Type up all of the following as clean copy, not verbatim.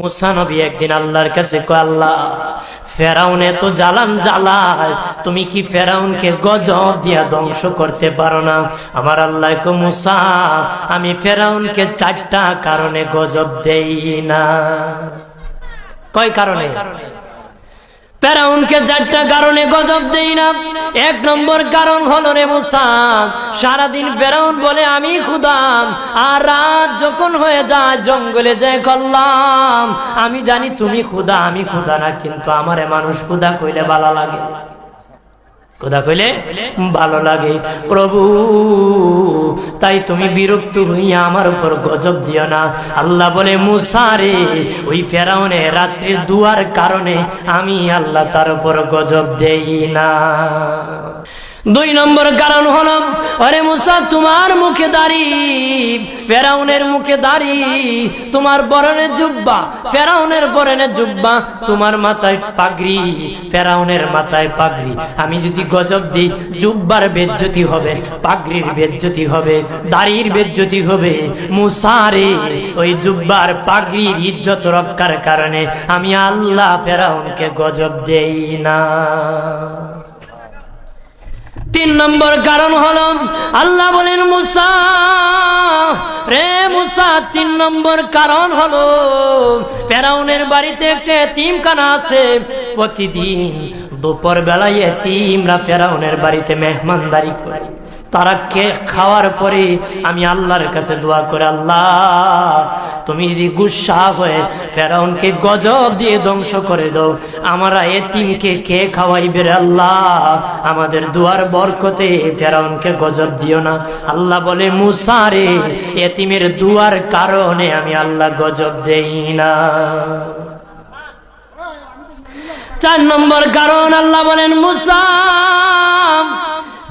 মুসা নবী একদিন আল্লাহর কাছে কয়, আল্লাহ ফেরাউনে তো জ্বালান জ্বালায়, তুমি কি ফেরাউনকে গজব দিয়া ধ্বংস করতে পারো না? আমার আল্লাহ কয়, মুসা আমি ফেরাউনকে 4টা কারণে গজব দেই না। কয় কারণে? ফেরাউনকে 4টা কারণে গজব দেই না। 1 নম্বর কারণ হলো, রে মুসা, সারাদিন ফেরাউন বলে আমি খোদা, আর রাত যখন হয়ে যায় জঙ্গলে যায় করলাম আমি জানি তুমি খোদা, আমি খোদা না, কিন্তু আমারে মানুষ খোদা কইলে ভালো লাগে, খোদা কইলে ভালো লাগে। প্রভু তাই তুমি বিরক্ত হইয়া আমার উপর গজব দিও না। আল্লাহ বলে, মুসা রে, ওই ফেরাউনে রাত্রির দুয়ার কারণে আমি আল্লাহ তার উপর গজব দেই না। 2 নম্বর কারণ হলো, আরে মুসা তোমার মুখে দাড়ি, ফেরাউনের মুখে দাড়ি, তোমার পরনে জুব্বা, ফেরাউনের পরনে জুব্বা, তোমার মাথায় পাগড়ি, ফেরাউনের মাথায় পাগড়ি। আমি যদি গজব দিই, জুব্বার বেজ্জতি হবে, পাগড়ির বেজ্জতি হবে, দাড়ির বেজ্জতি হবে। মুসা রে, ওই জুব্বার পাগড়ির ইজ্জত রক্ষার কারণে আমি আল্লাহ ফেরাউনকে গজব দেই না। 3 নম্বর কারণ হলো, আল্লাহ বলেন, মুসা রে মুসা, 3 নম্বর কারণ হলো, ফেরাউনের বাড়িতে একটা এতিমখানা আছে। প্রতিদিন দুপুর বেলায় এতিমরা ফেরাউনের বাড়িতে মেহমানদারি করে। তারা খাওয়ার পরে আমি আল্লাহর কাছে দোয়া করে, আল্লাহ তুমি যদি গুসা হয়ে ফেরাউনকে গজব দিয়ে ধ্বংস করে দাও, আমরা এতিমকে কে খাওয়াইবে রে আল্লাহ, আমাদের দুয়ার বরকতে ফেরাউনকে গজব দিও না। আল্লাহ বলে, মুসা রে, এতিমের দুয়ার কারণে আমি আল্লাহ গজব দেই না। 4 নম্বর কারণ, আল্লাহ বলেন, মুসা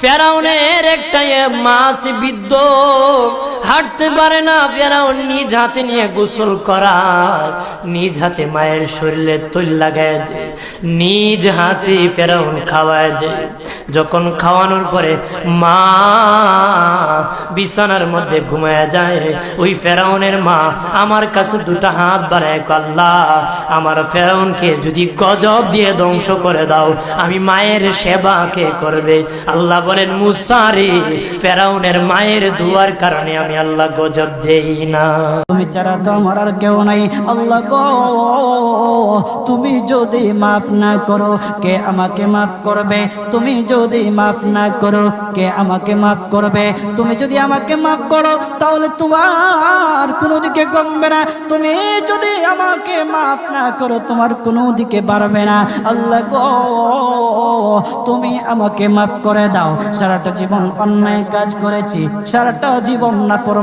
ফেরাউনের একটা মাছ বিদ্ধ, হাঁটতে পারে না। ফেরাউন নিজ হাতে নিয়ে গোসল করায়, নিজ হাতে মায়ের শরীরে তৈল লাগায় দেয়, নিজ হাতে ফেরাউন খাওয়ায় দেয়। যখন খাওয়ানোর পরে মা বিছানার মধ্যে ঘুমায় যায়, ওই ফেরাউনের মা আমার কাছে 2টা হাত বাড়ায়, আল্লাহ আমার ফেরাউনকে যদি গজব দিয়ে ধ্বংস করে দাও, আমি মায়ের সেবা কে করবে? আল্লাহ বলেন, মুসা রে, ফেরাউনের মায়ের দুয়ার কারণে আমি আল্লাহ গজব দেই না। তুমি ছাড়া তো আমার আর কেউ নাই। আল্লাহ গো, তুমি যদি মাফ না করো, কে আমাকে মাফ করবে? তুমি যদি মাফ না করো, কে আমাকে মাফ করবে? তুমি যদি আমাকে মাফ করো, তাহলে তোমার কোনো দিকে কমবে না। তুমি যদি আমাকে মাফ না করো, তোমার কোনো দিকে বাড়বে না। আল্লাহ গো, তুমি আমাকে মাফ করে দাও। সারাটা জীবন অন্যায় কাজ করেছি, সারাটা জীবন নাফরমানি